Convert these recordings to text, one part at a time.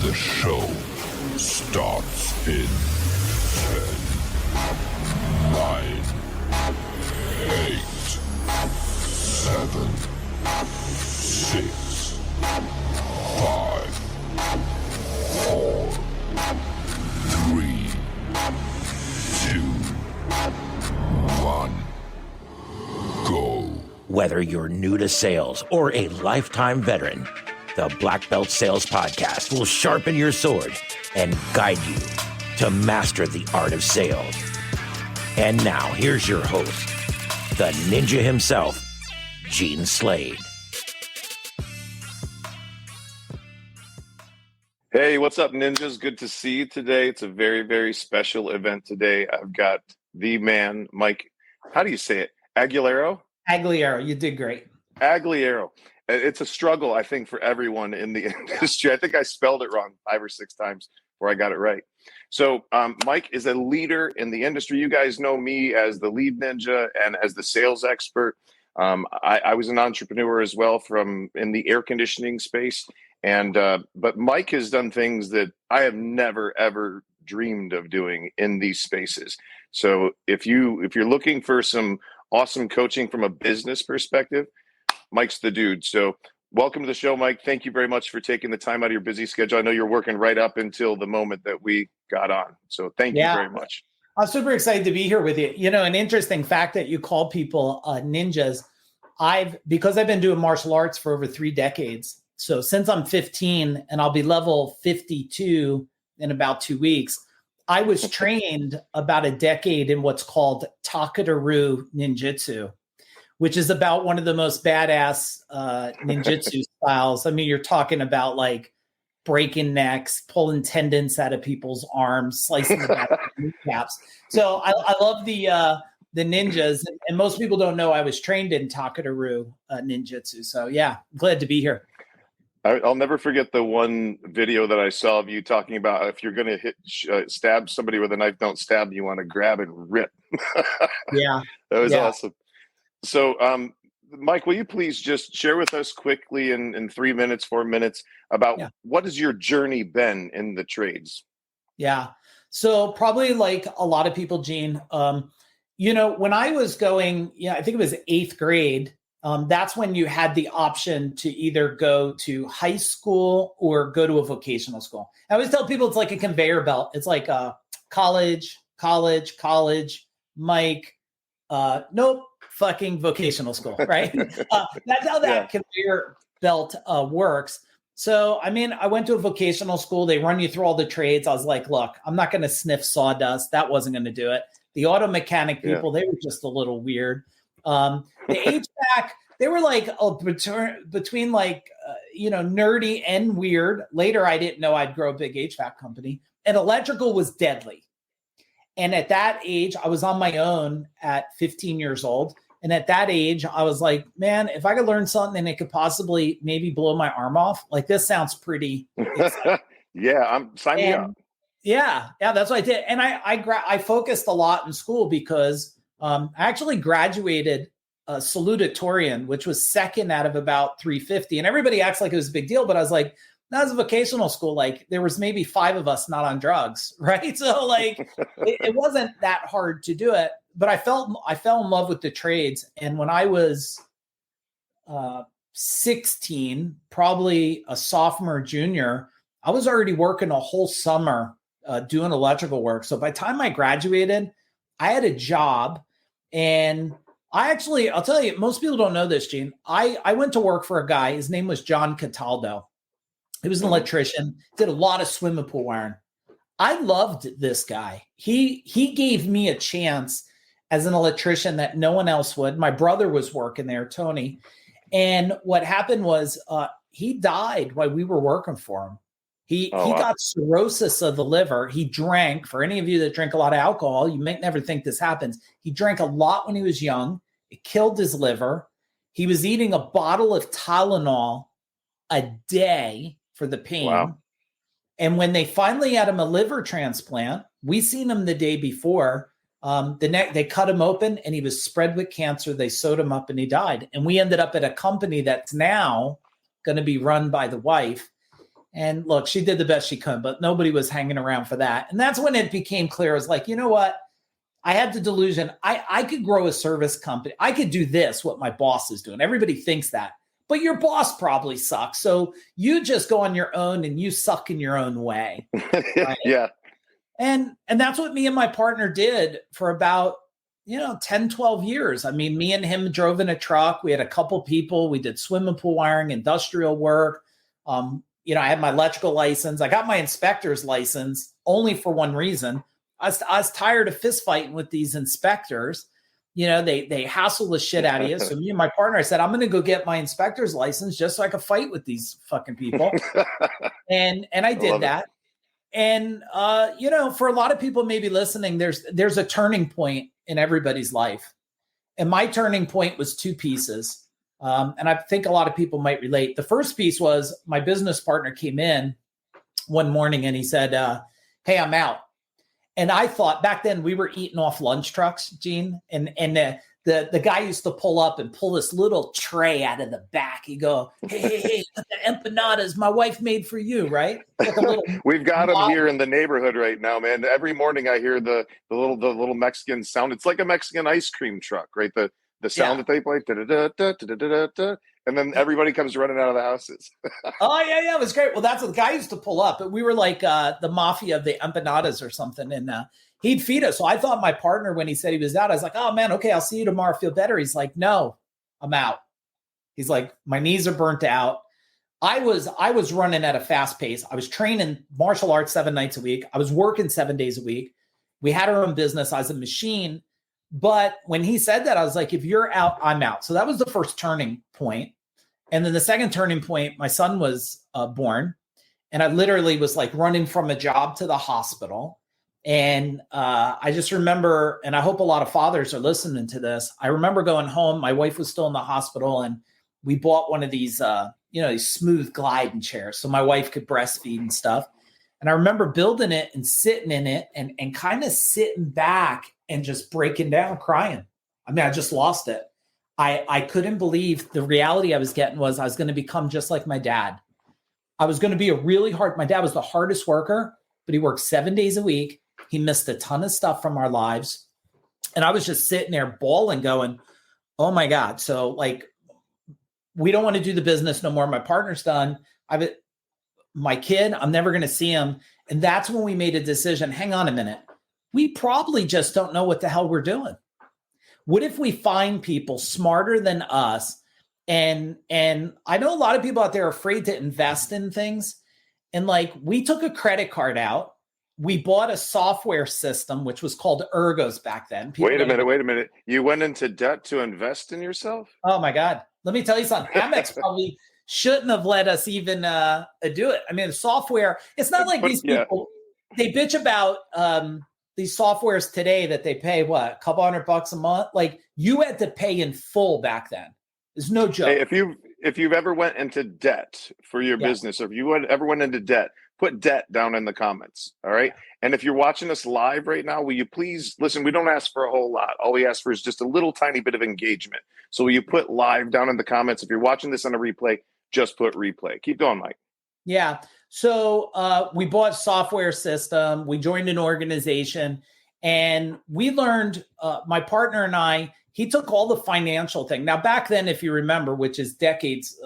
The show starts in 10, 9, 8, 7, 6, 5, 4, 3, 2, 1, go. Whether you're new to sales or a lifetime veteran, the Blackbelt Sales Podcast will sharpen your sword and guide you to master the art of sales. And now, here's your host, the ninja himself, Gene Slade. Hey, what's up, ninjas? Good to see you today. It's a very, very special event today. I've got the man, Mike, how do you say it? Agugliaro? Agugliaro, you did great. Agugliaro. It's a struggle, I think, for everyone in the industry. I think I spelled it wrong 5 or 6 times before I got it right. So Mike is a leader in the industry. You guys know me as the lead ninja and as the sales expert. I was an entrepreneur as well in the air conditioning space. But Mike has done things that I have never, ever dreamed of doing in these spaces. So if you're looking for some awesome coaching from a business perspective, Mike's the dude. So welcome to the show, Mike. Thank you very much for taking the time out of your busy schedule. I know you're working right up until the moment that we got on. So thank you very much. I'm super excited to be here with you. You know, an interesting fact that you call people ninjas. Because I've been doing martial arts for over 3 decades. So since I'm 15 and I'll be level 52 in about 2 weeks, I was trained about a decade in what's called Takadaru ninjutsu, which is about one of the most badass ninjutsu styles. I mean, you're talking about like breaking necks, pulling tendons out of people's arms, slicing the back of kneecaps. So I love the ninjas, and most people don't know I was trained in Takadaru ninjutsu. So yeah, glad to be here. I'll never forget the one video that I saw of you talking about if you're going to stab somebody with a knife, don't stab. You want to grab and rip. Yeah, that was awesome. So, Mike, will you please just share with us quickly in 3 minutes, 4 minutes about what has your journey been in the trades? Yeah. So probably like a lot of people, Gene, you know, when I was going, I think it was 8th grade, that's when you had the option to either go to high school or go to a vocational school. I always tell people it's like a conveyor belt. It's like college, Mike, nope. Fucking vocational school, right? That's how that conveyor belt works. So, I mean, I went to a vocational school. They run you through all the trades. I was like, look, I'm not going to sniff sawdust. That wasn't going to do it. The auto mechanic people, they were just a little weird. The HVAC, they were like between like, nerdy and weird. Later, I didn't know I'd grow a big HVAC company. And electrical was deadly. And at that age, I was on my own at 15 years old. And at that age, I was like, man, if I could learn something and it could possibly maybe blow my arm off, like this sounds pretty exciting. Sign me up. Yeah, that's what I did. And I focused a lot in school because I actually graduated salutatorian, which was second out of about 350. And everybody acts like it was a big deal, but I was like, that was a vocational school. Like there was maybe 5 of us not on drugs, right? So like it wasn't that hard to do it. But I fell in love with the trades. And when I was 16, probably a sophomore, junior, I was already working a whole summer doing electrical work. So by the time I graduated, I had a job. And I'll tell you, most people don't know this, Gene. I went to work for a guy. His name was John Cataldo. He was an electrician, did a lot of swimming pool wiring. I loved this guy. He gave me a chance as an electrician that no one else would. My brother was working there, Tony. And what happened was he died while we were working for him. He got cirrhosis of the liver. He drank. For any of you that drink a lot of alcohol, you may never think this happens. He drank a lot when he was young. It killed his liver. He was eating a bottle of Tylenol a day for the pain. Wow. And when they finally had him a liver transplant, we seen him the day before. They cut him open and he was spread with cancer. They sewed him up and he died. And we ended up at a company that's now going to be run by the wife. And look, she did the best she could, but nobody was hanging around for that. And that's when it became clear. I was like, you know what? I had the delusion. I could grow a service company. I could do this, what my boss is doing. Everybody thinks that, but your boss probably sucks. So you just go on your own and you suck in your own way. Right? Yeah. And that's what me and my partner did for about, 10, 12 years. I mean, me and him drove in a truck. We had a couple people. We did swimming pool wiring, industrial work. I had my electrical license. I got my inspector's license only for one reason. I was tired of fist fighting with these inspectors. They hassle the shit out of you. So me and my partner, I said, I'm going to go get my inspector's license just so I could fight with these fucking people. and I did that. And, for a lot of people maybe listening, there's a turning point in everybody's life. And my turning point was two pieces. And I think a lot of people might relate. The first piece was my business partner came in one morning and he said, hey, I'm out. And I thought back then we were eating off lunch trucks, Gene, and the guy used to pull up and pull this little tray out of the back. He'd go, hey, the empanadas my wife made for you, right? Like a little We've got them here in the neighborhood right now, man. Every morning I hear the little Mexican sound. It's like a Mexican ice cream truck, right? The sound that they play, da-da-da-da-da-da-da-da, and then everybody comes running out of the houses. Oh, yeah, it was great. Well, that's what the guy used to pull up. But we were like the mafia of the empanadas or something, and he'd feed us. So I thought my partner, when he said he was out, I was like, oh, man, okay, I'll see you tomorrow. Feel better. He's like, no, I'm out. He's like, my knees are burnt out. I was running at a fast pace. I was training martial arts 7 nights a week. I was working 7 days a week. We had our own business. I was a machine. But when he said that, I was like, if you're out, I'm out. So that was the first turning point. And then the second turning point, my son was born. And I literally was like running from a job to the hospital. And I just remember, and I hope a lot of fathers are listening to this. I remember going home. My wife was still in the hospital, and we bought one of these, these smooth gliding chairs so my wife could breastfeed and stuff. And I remember building it and sitting in it and kind of sitting back and just breaking down, crying. I mean, I just lost it. I couldn't believe the reality I was getting was I was going to become just like my dad. I was going to be my dad was the hardest worker, but he worked 7 days a week. He missed a ton of stuff from our lives. And I was just sitting there bawling, going, oh my God. So like, we don't want to do the business no more. My partner's done. My kid, I'm never going to see him. And that's when we made a decision. Hang on a minute. We probably just don't know what the hell we're doing. What if we find people smarter than us? And I know a lot of people out there are afraid to invest in things. And like, we took a credit card out. We bought a software system, which was called Ergos back then. Wait a minute. You went into debt to invest in yourself? Oh my God. Let me tell you something. Amex probably shouldn't have let us even do it. I mean, the software, it's not like these people, they bitch about these softwares today that they pay, a couple $100 a month? Like, you had to pay in full back then. There's no joke. Hey, if you've ever went into debt for your business, or if you ever went into debt, put debt down in the comments. All right. And if you're watching us live right now, will you please listen? We don't ask for a whole lot. All we ask for is just a little tiny bit of engagement. So will you put live down in the comments? If you're watching this on a replay, just put replay. Keep going, Mike. Yeah. So we bought a software system. We joined an organization, and we learned, my partner and I, he took all the financial thing. Now, back then, if you remember, which is decades,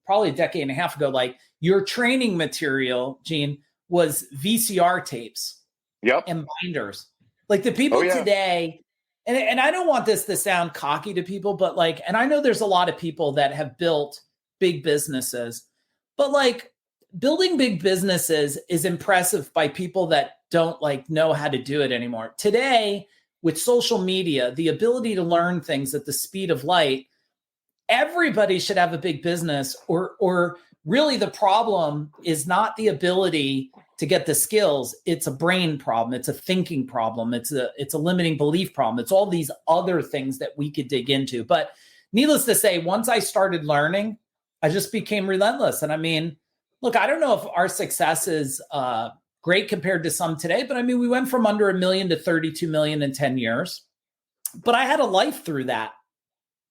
probably a decade and a half ago, like, your training material, Gene, was VCR tapes and binders. Like, the people today, and I don't want this to sound cocky to people, but like, and I know there's a lot of people that have built big businesses, but like, building big businesses is impressive by people that don't like know how to do it anymore. Today, with social media, the ability to learn things at the speed of light, everybody should have a big business, or really the problem is not the ability to get the skills. It's a brain problem. It's a thinking problem. It's a limiting belief problem. It's all these other things that we could dig into. But needless to say, once I started learning, I just became relentless. And I mean, look, I don't know if our success is great compared to some today, but I mean, we went from under $1 million to 32 million in 10 years. But I had a life through that.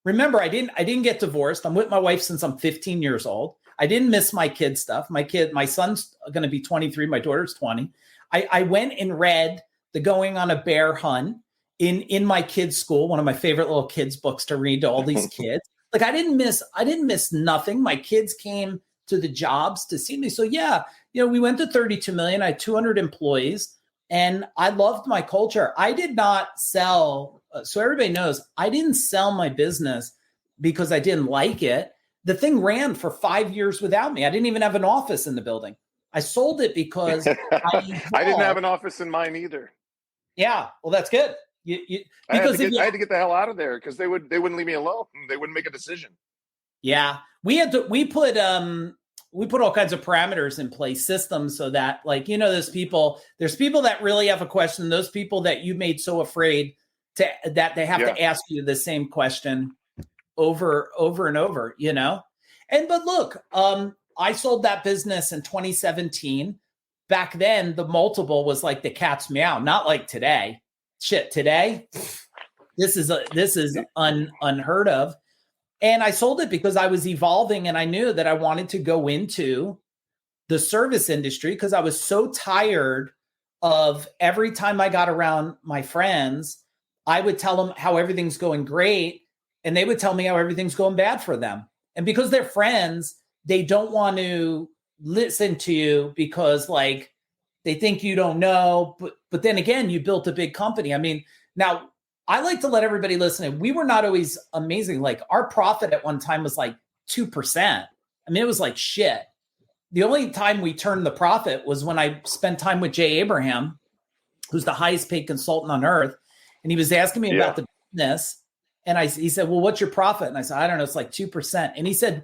Remember, I didn't get divorced. I'm with my wife since I'm 15 years old. I didn't miss my kid stuff. My son's going to be 23. My daughter's 20. I went and read the Going on a Bear Hunt in my kids' school, one of my favorite little kids' books to read to all these kids. Like I didn't miss nothing. My kids came to the jobs to see me. So yeah, we went to 32 million. I had 200 employees and I loved my culture. I did not sell. So everybody knows I didn't sell my business because I didn't like it. The thing ran for 5 years without me. I didn't even have an office in the building. I sold it because I didn't have an office in mine either. Yeah. Well, that's good. I had to get the hell out of there because they wouldn't leave me alone. They wouldn't make a decision. Yeah. We put all kinds of parameters in place, systems, so that there's people that really have a question. Those people that you made so afraid that they have to ask you the same question over and over, but look, I sold that business in 2017. Back then the multiple was like the cat's meow, not like today. Shit, today, this is unheard of. And I sold it because I was evolving and I knew that I wanted to go into the service industry because I was so tired of every time I got around my friends, I would tell them how everything's going great and they would tell me how everything's going bad for them. And because they're friends, they don't want to listen to you because they think you don't know. But then again, you built a big company. I mean, now I like to let everybody listen. We were not always amazing. Like our profit at one time was like 2%. I mean, it was like shit. The only time we turned the profit was when I spent time with Jay Abraham, who's the highest paid consultant on earth. And he was asking me about the business. And he said, well, what's your profit? And I said, I don't know. It's like 2%. And he said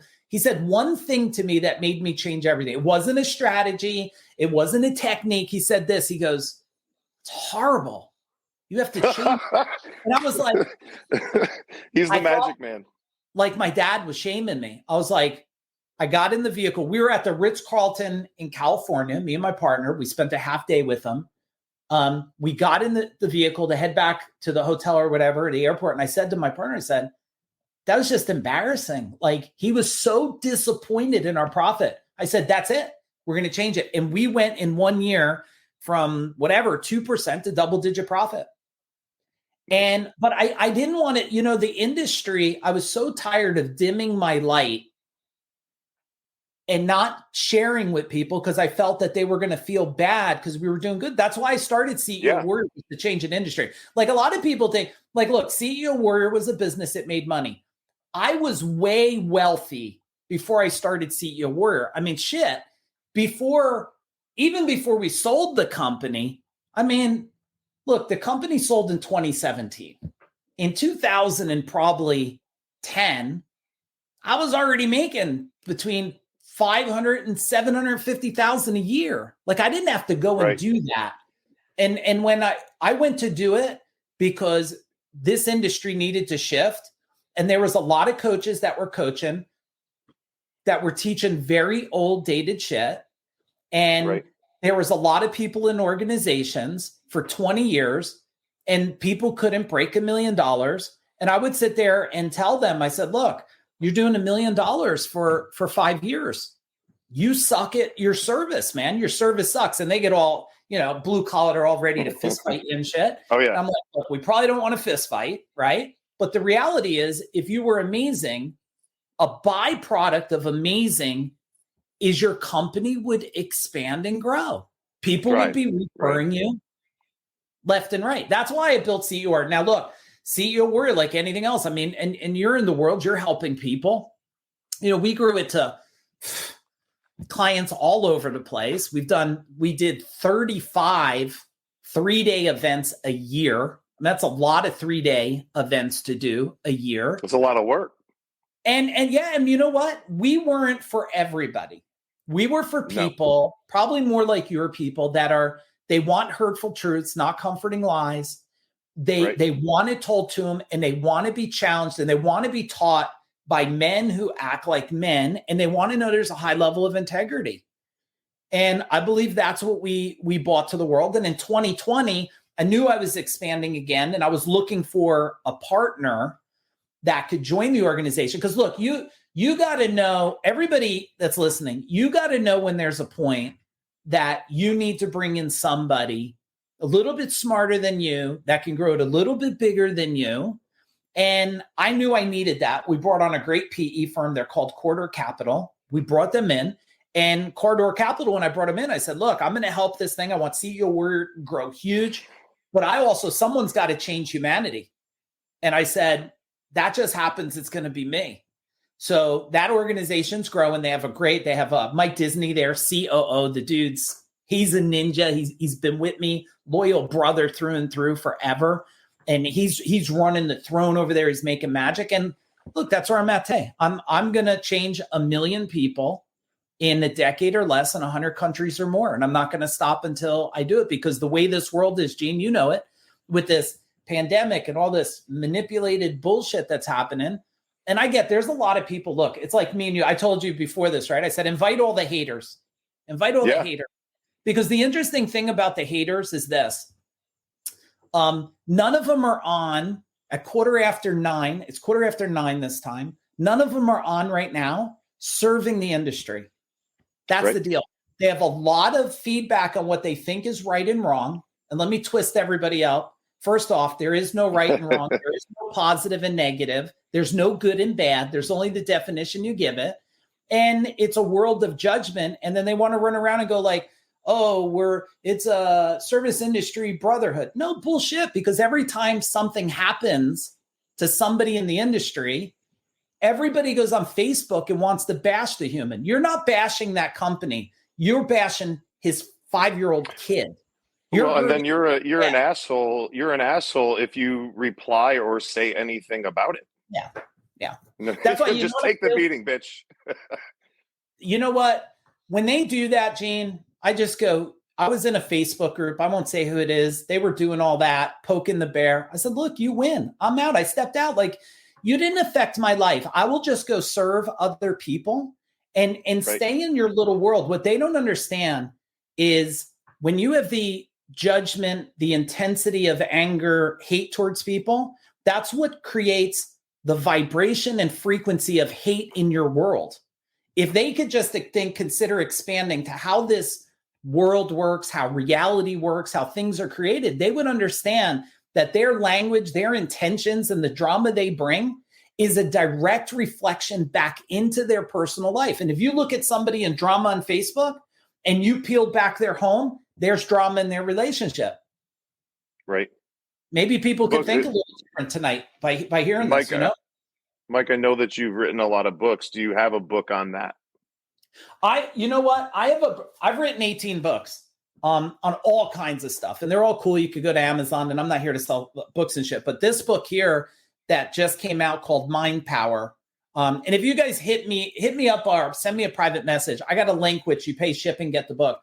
one thing to me that made me change everything. It wasn't a strategy. It wasn't a technique. He said this, he goes, it's horrible. You have to change. And I was like, he's the magic man. Like my dad was shaming me. I was like, I got in the vehicle. We were at the Ritz-Carlton in California, me and my partner. We spent a half day with him. We got in the vehicle to head back to the hotel or whatever at the airport. And I said to my partner, I said, that was just embarrassing. Like he was so disappointed in our profit. I said, that's it. We're going to change it. And we went in 1 year from 2% to double-digit profit. But I didn't want it, the industry, I was so tired of dimming my light and not sharing with people because I felt that they were going to feel bad because we were doing good. That's why I started CEO Warrior, to change an industry. Like a lot of people think, look, CEO Warrior was a business that made money. I was way wealthy before I started CEO Warrior. I mean, shit, even before we sold the company, I mean, look, the company sold in 2017. In 2000 and probably 10, I was already making between 500 and 750,000 a year. Like I didn't have to go and do that. And when I went to do it because this industry needed to shift, and there was a lot of coaches that were coaching that were teaching very old dated shit. And there was a lot of people in organizations for 20 years and people couldn't break $1 million. And I would sit there and tell them, I said, look, you're doing $1 million for 5 years. You suck at your service, man. Your service sucks. And they get all, blue collar, they're all ready to fist fight and shit. Oh yeah. And I'm like, look, we probably don't want to fist fight. Right. But the reality is if you were amazing, a byproduct of amazing is your company would expand and grow. People would be referring you left and right. That's why I built CEO Warrior. Now look, CEO Warrior, like anything else. I mean, and you're in the world, you're helping people. We grew it to clients all over the place. We did 35 3-day events a year. And that's a lot of 3-day events to do a year. It's a lot of work. And you know what? We weren't for everybody. We were for people, probably more like your people they want hurtful truths, not comforting lies. They want it told to them and they want to be challenged and they want to be taught by men who act like men and they want to know there's a high level of integrity. And I believe that's what we brought to the world. And in 2020, I knew I was expanding again and I was looking for a partner that could join the organization. Because look, You got to know, everybody that's listening, you got to know when there's a point that you need to bring in somebody a little bit smarter than you that can grow it a little bit bigger than you. And I knew I needed that. We brought on a great PE firm. They're called Corridor Capital. We brought them in. And Corridor Capital, when I brought them in, I said, look, I'm going to help this thing. I want CEO Word grow huge. But someone's got to change humanity. And I said, that just happens. It's going to be me. So that organization's growing. They have Mike Disney, their COO. The dude's, he's a ninja. He's been with me, loyal brother through and through forever. And he's running the throne over there. He's making magic. And look, that's where I'm at today. I'm going to change 1 million people in a decade or less in 100 countries or more. And I'm not going to stop until I do it, because the way this world is, Gene, you know it, with this pandemic and all this manipulated bullshit that's happening. And I get, there's a lot of people, look, it's like me and you. I told you before this, right? I said, invite all the haters. The haters. Because the interesting thing about the haters is this. None of them are on at 9:15. It's 9:15 this time. None of them are on right now serving the industry. That's right. The deal. They have a lot of feedback on what they think is right and wrong. And let me twist everybody out. First off, there is no right and wrong. There is no positive and negative. There's no good and bad. There's only the definition you give it. And it's a world of judgment. And then they want to run around and go like, oh, it's a service industry brotherhood. No, bullshit, because every time something happens to somebody in the industry, everybody goes on Facebook and wants to bash the human. You're not bashing that company. You're bashing his 5-year-old kid. And then you're an asshole. You're an asshole if you reply or say anything about it. Yeah. That's why you just take the beating, bitch. You know what? When they do that, Gene, I just go, I was in a Facebook group. I won't say who it is. They were doing all that, poking the bear. I said, look, you win. I'm out. I stepped out. Like, you didn't affect my life. I will just go serve other people and stay in your little world. What they don't understand is when you have the judgment, the intensity of anger, hate towards people, that's what creates the vibration and frequency of hate in your world. If they could just consider expanding to how this world works, how reality works, how things are created, they would understand that their language, their intentions, and the drama they bring is a direct reflection back into their personal life. And if you look at somebody in drama on Facebook and you peel back their home, there's drama in their relationship. Right. Maybe people could think a little different tonight by hearing Mike, this, you know? Mike, I know that you've written a lot of books. Do you have a book on that? You know what? I've written 18 books on all kinds of stuff, and they're all cool. You could go to Amazon, and I'm not here to sell books and shit, but this book here that just came out called Mind Power. And if you guys hit me up or send me a private message, I got a link which you pay shipping, get the book.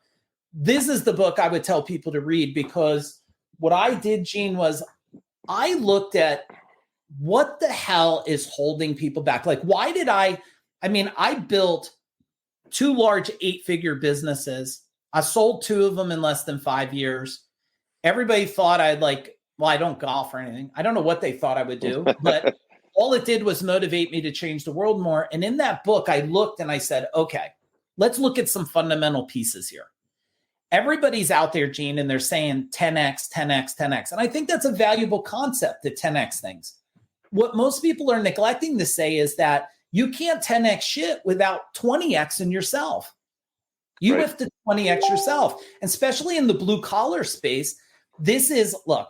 This is the book I would tell people to read, because what I did, Gene, was I looked at what the hell is holding people back. Like, why did I built 2 large 8-figure businesses. I sold 2 of them in less than 5 years. Everybody thought I don't golf or anything. I don't know what they thought I would do, but all it did was motivate me to change the world more. And in that book, I looked and I said, okay, let's look at some fundamental pieces here. Everybody's out there, Gene, and they're saying 10X, 10X, 10X. And I think that's a valuable concept, the 10X things. What most people are neglecting to say is that you can't 10X shit without 20X in yourself. You have to 20X yourself, and especially in the blue collar space. Look,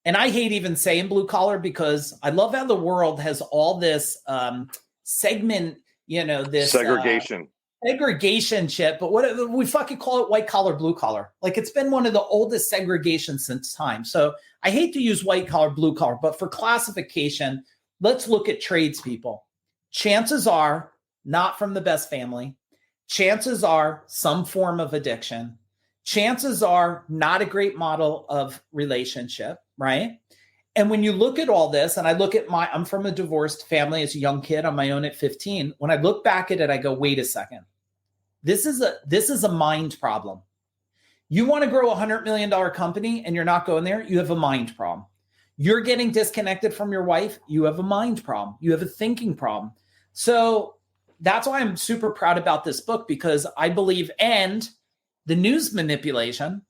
and I hate even saying blue collar because I love how the world has all this segment, this segregation shit, but what we fucking call it, white collar, blue collar. Like, it's been one of the oldest segregations since time. So I hate to use white collar, blue collar, but for classification, let's look at tradespeople. Chances are not from the best family. Chances are some form of addiction. Chances are not a great model of relationship, right? And when you look at all this, and I look at I'm from a divorced family as a young kid on my own at 15. When I look back at it, I go, wait a second. This is a mind problem. You want to grow a $100 million company and you're not going there, you have a mind problem. You're getting disconnected from your wife, you have a mind problem. You have a thinking problem. So that's why I'm super proud about this book, because I believe, and the news manipulation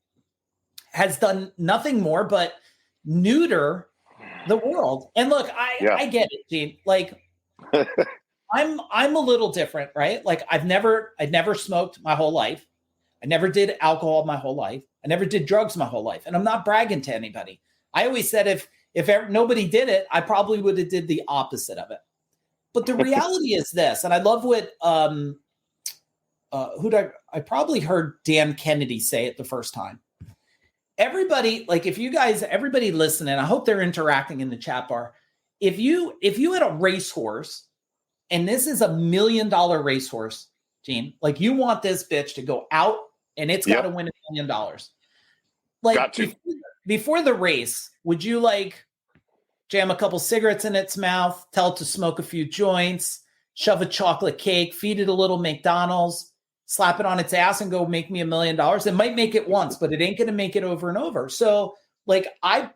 has done nothing more but neuter the world. And look, I get it, Gene. Like I'm a little different, right? Like I'd never smoked my whole life. I never did alcohol my whole life. I never did drugs my whole life. And I'm not bragging to anybody. I always said if nobody did it, I probably would have did the opposite of it. But the reality is this, and I love what I probably heard Dan Kennedy say it the first time. Everybody, like everybody listening, I hope they're interacting in the chat bar. If you had a racehorse, and this is $1 million racehorse, Gene, like you want this bitch to go out and it's got to win $1 million. Like before the race, would you like jam a couple cigarettes in its mouth, tell it to smoke a few joints, shove a chocolate cake, feed it a little McDonald's, slap it on its ass and go make me $1 million? It might make it once, but it ain't going to make it over and over. So like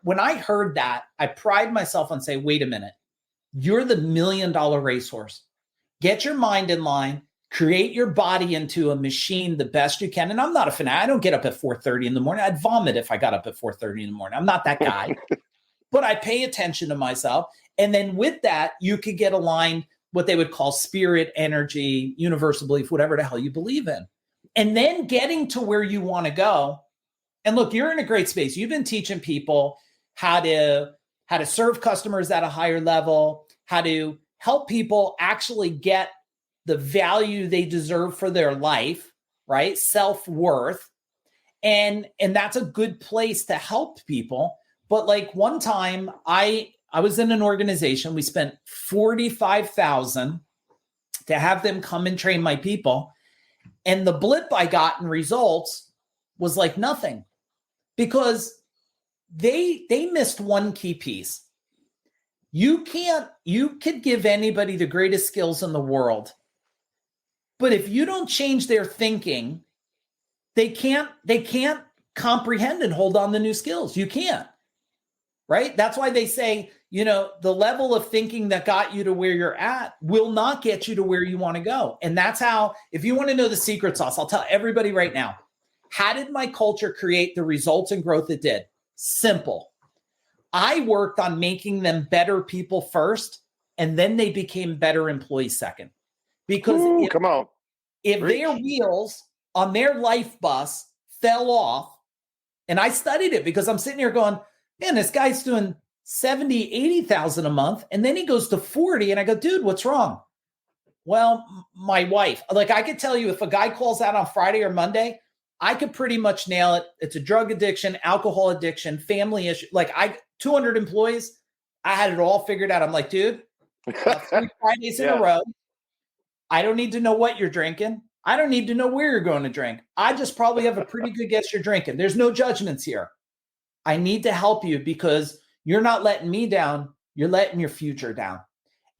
when I heard that, I pride myself on saying, wait a minute, you're the $1 million racehorse. Get your mind in line, create your body into a machine the best you can. And I'm not a fanatic. I don't get up at 4:30 in the morning. I'd vomit if I got up at 4:30 in the morning. I'm not that guy. But I pay attention to myself. And then with that, you could get aligned, what they would call spirit, energy, universal belief, whatever the hell you believe in. And then getting to where you want to go. And look, you're in a great space. You've been teaching people how to serve customers at a higher level, how to help people actually get the value they deserve for their life, right? Self-worth. And that's a good place to help people. But like one time I was in an organization, we spent $45,000 to have them come and train my people. And the blip I got in results was like nothing, because they missed one key piece. You could give anybody the greatest skills in the world, but if you don't change their thinking, they can't comprehend and hold on to new skills. You can't. Right? That's why they say, the level of thinking that got you to where you're at will not get you to where you want to go. And that's how, if you want to know the secret sauce, I'll tell everybody right now. How did my culture create the results and growth it did? Simple. I worked on making them better people first, and then they became better employees second. Because if their wheels on their life bus fell off, and I studied it because I'm sitting here going, man, this guy's doing 70, 80,000 a month. And then he goes to 40. And I go, dude, what's wrong? Well, my wife, like I could tell you if a guy calls out on Friday or Monday, I could pretty much nail it. It's a drug addiction, alcohol addiction, family issue. Like 200 employees, I had it all figured out. I'm like, dude, 3 Fridays in a row. I don't need to know what you're drinking. I don't need to know where you're going to drink. I just probably have a pretty good guess you're drinking. There's no judgments here. I need to help you because you're not letting me down. You're letting your future down.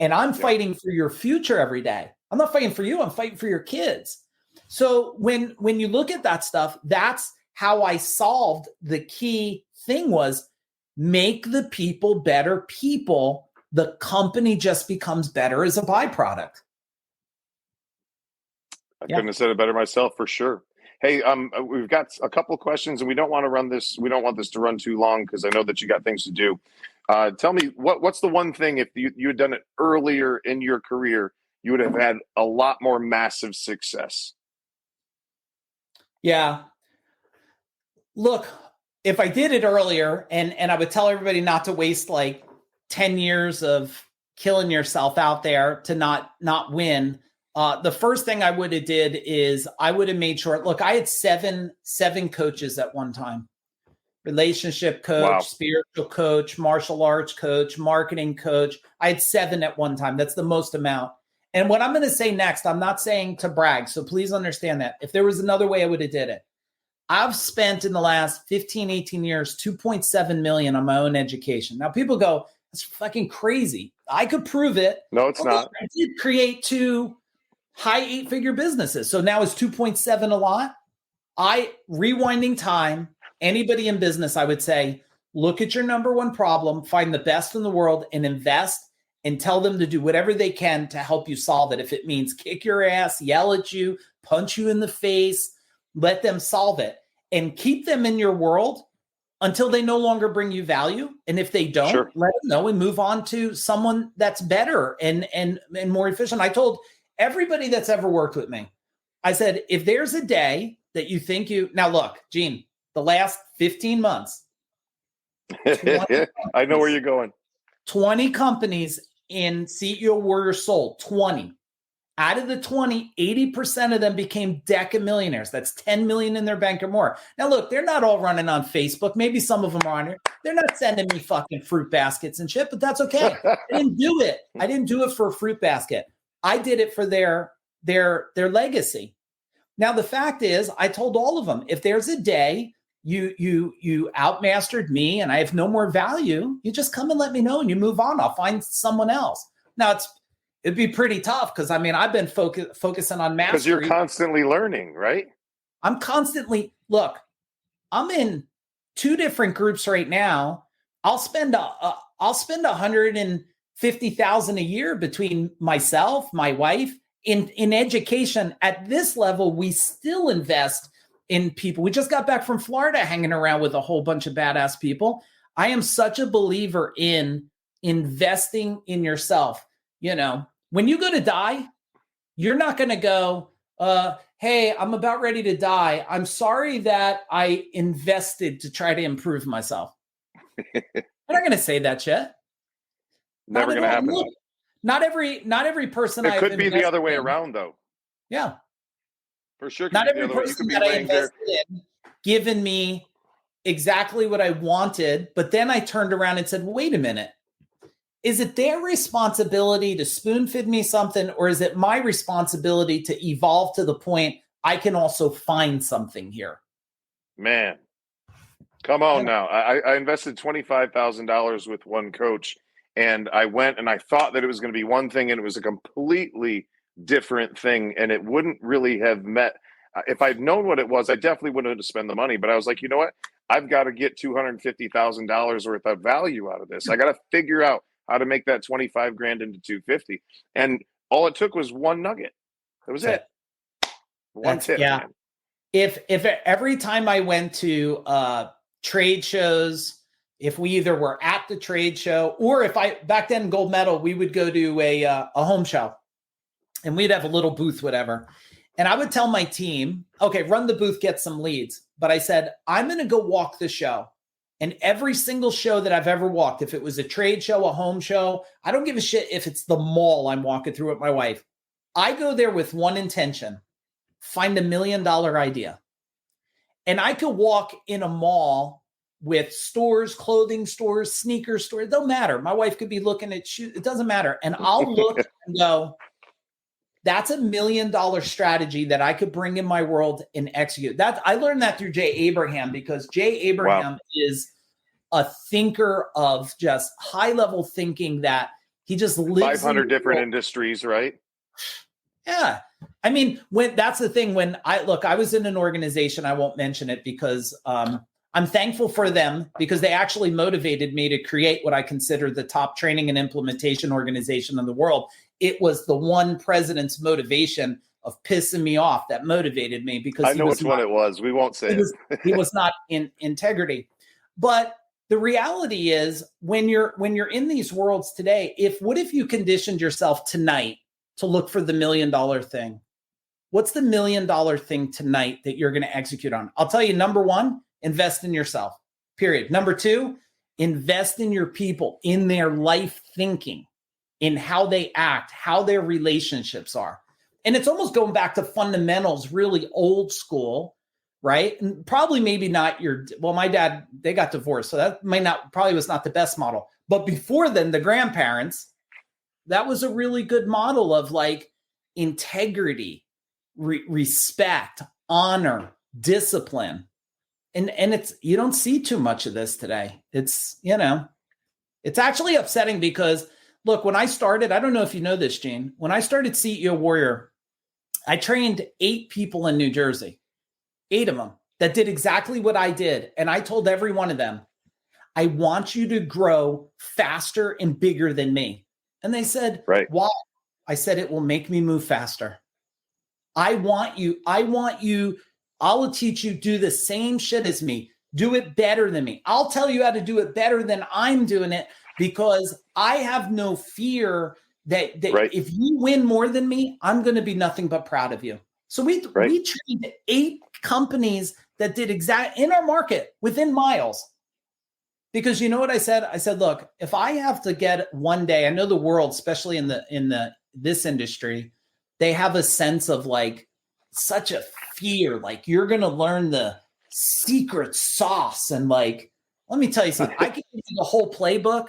And I'm fighting for your future every day. I'm not fighting for you. I'm fighting for your kids. So when you look at that stuff, that's how I solved the key thing was make the people better people. The company just becomes better as a byproduct. I couldn't have said it better myself for sure. Hey, we've got a couple of questions, and we don't want to run this. We don't want this to run too long because I know that you got things to do. Tell me what's the one thing if you had done it earlier in your career, you would have had a lot more massive success. Yeah. Look, if I did it earlier, and I would tell everybody not to waste like 10 years of killing yourself out there to not win. The first thing I would have did is I would have made sure, look, I had seven coaches at one time. Relationship coach, spiritual coach, martial arts coach, marketing coach. I had 7 at one time. That's the most amount. And what I'm going to say next, I'm not saying to brag. So please understand that. If there was another way, I would have did it. I've spent in the last 15, 18 years, $2.7 million on my own education. Now people go, that's fucking crazy. I could prove it. No, it's not. I did create 2 high 8-figure businesses. So now is 2.7 a lot? Rewinding time, anybody in business, I would say, look at your number one problem, find the best in the world and invest and tell them to do whatever they can to help you solve it. If it means kick your ass, yell at you, punch you in the face, let them solve it and keep them in your world until they no longer bring you value. And if they don't, Sure. let them know and move on to someone that's better and more efficient. I told everybody that's ever worked with me, I said, if there's a day that you think now look, Gene, the last 15 months, I know where you're going. 20 companies in CEO Warrior sold 20. Out of the 20, 80% of them became Deca millionaires. That's 10 million in their bank or more. Now, look, they're not all running on Facebook. Maybe some of them are on here. They're not sending me fucking fruit baskets and shit, but that's okay. I didn't do it. I didn't do it for a fruit basket. I did it for their legacy. Now, the fact is, I told all of them, if there's a day you outmastered me and I have no more value, you just come and let me know and you move on. I'll find someone else. Now, it'd be pretty tough because, I've been focusing on mastery. Because you're constantly learning, right? I'm in 2 different groups right now. I'll spend $150,000 a year between myself, my wife, in education. At this level, we still invest in people. We just got back from Florida hanging around with a whole bunch of badass people. I am such a believer in investing in yourself. When you go to die, you're not going to go, hey, I'm about ready to die. I'm sorry that I invested to try to improve myself. You're not going to say that shit. Never going to happen. Look, not every person. It could be the other way around, though. Yeah. For sure. Not every person that I invested in given me exactly what I wanted, but then I turned around and said, well, wait a minute. Is it their responsibility to spoon feed me something, or is it my responsibility to evolve to the point I can also find something here? Man, come on now. I invested $25,000 with one coach, and I went and I thought that it was going to be one thing, and it was a completely different thing, and it wouldn't really have met. If I'd known what it was, I definitely wouldn't have spent the money. But I was like, you know what? I've got to get $250,000 worth of value out of this. I got to figure out how to make that 25 grand into 250. And all it took was one nugget. That was it. One tip. Yeah. Man. If every time I went to trade shows, if we either were at the trade show or back then Gold Medal, we would go to a home show and we'd have a little booth, whatever. And I would tell my team, okay, run the booth, get some leads. But I said, I'm going to go walk the show. And every single show that I've ever walked, if it was a trade show, a home show, I don't give a shit if it's the mall I'm walking through with my wife. I go there with one intention, find $1 million idea. And I could walk in a mall with stores, clothing stores, sneaker stores. It don't matter. My wife could be looking at shoes. It doesn't matter. And I'll look and go, that's $1 million strategy that I could bring in my world and execute. That I learned that through Jay Abraham, because Jay Abraham is a thinker of just high level thinking that he just lives 500 different industries, right? Yeah. I mean, that's the thing. When I was in an organization, I won't mention it because I'm thankful for them because they actually motivated me to create what I consider the top training and implementation organization in the world. It was the one president's motivation of pissing me off that motivated me because I know which one it was. We won't say it. He was not in integrity. But the reality is when you're in these worlds today, what if you conditioned yourself tonight to look for the $1 million thing? What's the $1 million thing tonight that you're going to execute on? I'll tell you, number one, invest in yourself, period. Number two, invest in your people, in their life thinking, in how they act, how their relationships are. And it's almost going back to fundamentals, really old school, right? And probably maybe not my dad, they got divorced. So that probably was not the best model. But before then, the grandparents, that was a really good model of like integrity, respect, honor, discipline. And it's, you don't see too much of this today. It's, it's actually upsetting because look, when I started, I don't know if you know this, Gene, when I started CEO Warrior, I trained 8 people in New Jersey, 8 of them that did exactly what I did. And I told every one of them, I want you to grow faster and bigger than me. And they said, Right. why? I said, it will make me move faster. I want you. I'll teach you, do the same shit as me. Do it better than me. I'll tell you how to do it better than I'm doing it, because I have no fear that Right. if you win more than me, I'm going to be nothing but proud of you. So we trained 8 companies that did in our market within miles. Because you know what I said? I said, look, if I have to get one day, I know the world, especially in this industry, they have a sense of like such a fear, like you're going to learn the secret sauce. And like, let me tell you something, I can give you the whole playbook,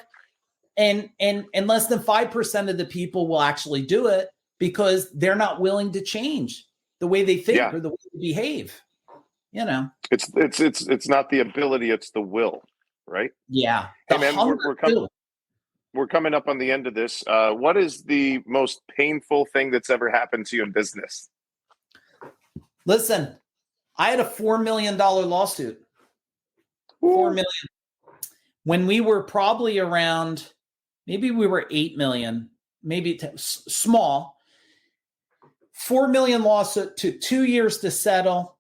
and less than 5% of the people will actually do it because they're not willing to change the way they think or the way they behave. You know, it's not the ability, it's the will, right? Yeah. Hey man, we're coming up on the end of this. What is the most painful thing that's ever happened to you in business? Listen, I had a $4 million lawsuit. $4 million. When we were probably around, maybe we were 8 million, maybe small. $4 million lawsuit, took 2 years to settle.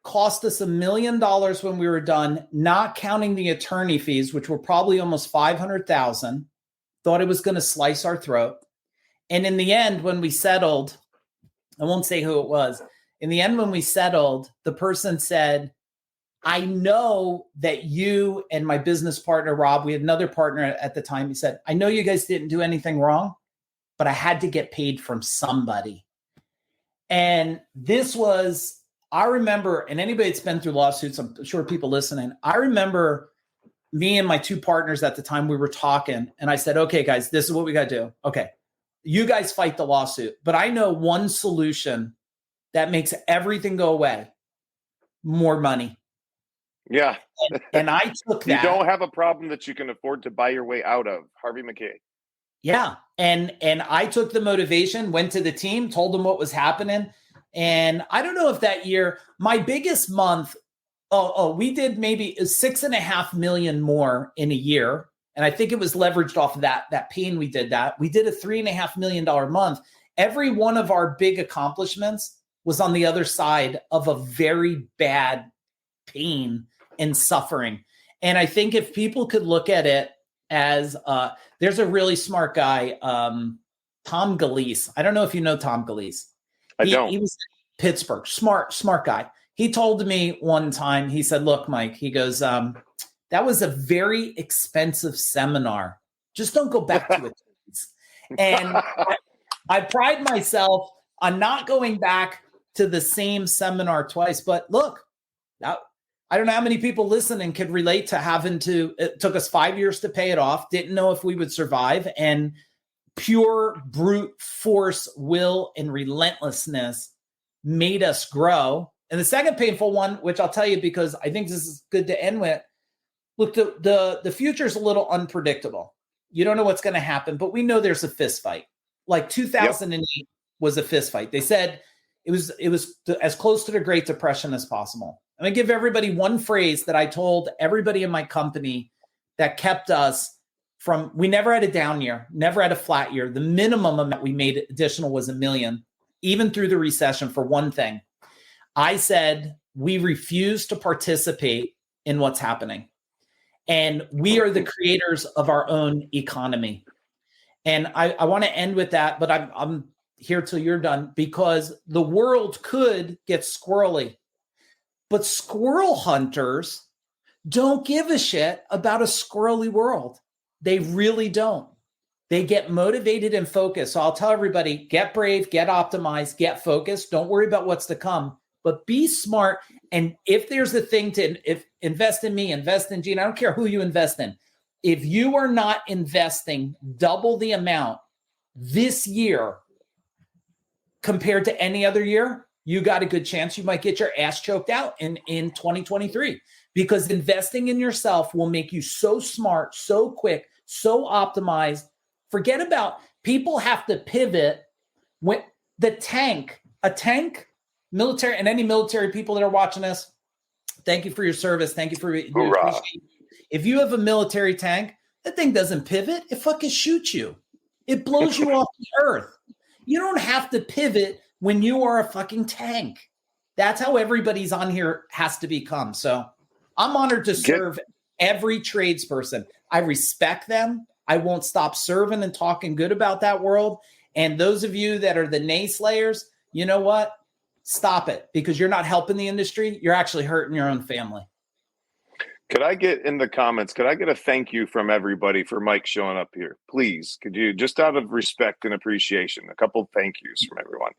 Cost us $1 million when we were done, not counting the attorney fees, which were probably almost $500,000. Thought it was going to slice our throat. And in the end, when we settled, I won't say who it was. In the end, when we settled, the person said, I know that you and my business partner, Rob, we had another partner at the time. He said, I know you guys didn't do anything wrong, but I had to get paid from somebody. And this was, I remember, and anybody that's been through lawsuits, I'm sure people listening, I remember me and my 2 partners at the time, we were talking, and I said, okay, guys, this is what we got to do. Okay, you guys fight the lawsuit, but I know one solution that makes everything go away: more money. Yeah. And I took that. You don't have a problem that you can afford to buy your way out of. Harvey McKay. Yeah. And I took the motivation, went to the team, told them what was happening. And I don't know if that year, my biggest month, we did maybe 6.5 million more in a year. And I think it was leveraged off of that pain. We did that. We did a $3.5 million month. Every one of our big accomplishments was on the other side of a very bad pain and suffering. And I think if people could look at it as, there's a really smart guy, Tom Galise. I don't know if you know Tom Galise. He was in Pittsburgh, smart guy. He told me one time, he said, look, Mike, he goes, that was a very expensive seminar. Just don't go back to it. And I pride myself on not going back to the same seminar twice. But look, now, I don't know how many people listening could relate to it took us 5 years to pay it off. Didn't know if we would survive. And pure brute force, will, and relentlessness made us grow. And the second painful one, which I'll tell you because I think this is good to end with, look, the future is a little unpredictable. You don't know what's going to happen, but we know there's a fist fight. Like 2008 was a fist fight. They said it was as close to the Great Depression as possible. I'm going to give everybody one phrase that I told everybody in my company that kept us from, we never had a down year, never had a flat year. The minimum amount we made additional was $1 million, even through the recession, for one thing. I said, we refuse to participate in what's happening. And we are the creators of our own economy. And I want to end with that, but I'm here till you're done, because the world could get squirrely. But squirrel hunters don't give a shit about a squirrely world. They really don't. They get motivated and focused. So I'll tell everybody, get brave, get optimized, get focused. Don't worry about what's to come, but be smart. And if there's a thing invest in me, invest in Gene, I don't care who you invest in. If you are not investing double the amount this year compared to any other year, you got a good chance you might get your ass choked out in 2023, because investing in yourself will make you so smart, so quick, so optimized. Forget about, people have to pivot when a tank, military, and any military people that are watching us, thank you for your service. Thank you for, we appreciate it. If you have a military tank, that thing doesn't pivot. It fucking shoots you. It blows you off the earth. You don't have to pivot when you are a fucking tank. That's how everybody's on here has to become. So I'm honored to serve every tradesperson. I respect them. I won't stop serving and talking good about that world. And those of you that are the naysayers, you know what? Stop it, because you're not helping the industry. You're actually hurting your own family. Could I get in the comments, could I get a thank you from everybody for Mike showing up here? Please, could you, just out of respect and appreciation, a couple of thank yous from everyone.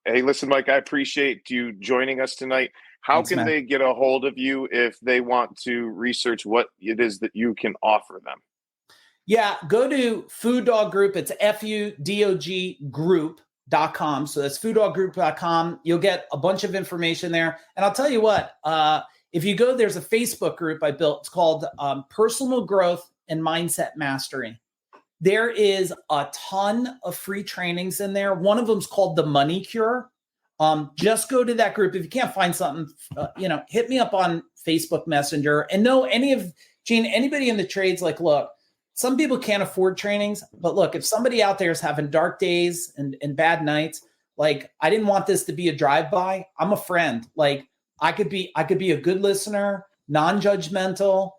Hey, listen, Mike, I appreciate you joining us tonight. How Thanks, can man. they get a hold of you if they want to research what it is that you can offer them? Yeah, go to Food Dog Group. It's FUDOG group.com. So that's fooddog.group.com. You'll get a bunch of information there. And I'll tell you what, if you go, there's a Facebook group I built. It's called Personal Growth and Mindset Mastery. There is a ton of free trainings in there. One of them is called The Money Cure. Just go to that group. If you can't find something, hit me up on Facebook Messenger. And know Gene, anybody in the trades, like, look, some people can't afford trainings, but look, if somebody out there is having dark days and bad nights, like, I didn't want this to be a drive-by. I'm a friend. Like, I could be a good listener, non-judgmental.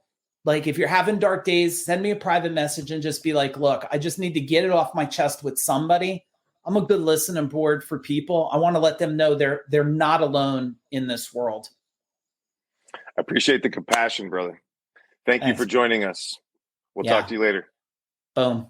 Like, if you're having dark days, send me a private message and just be like, look, I just need to get it off my chest with somebody. I'm a good listening board for people. I want to let them know they're not alone in this world. I appreciate the compassion, brother. Thank you for joining us. We'll talk to you later. Boom.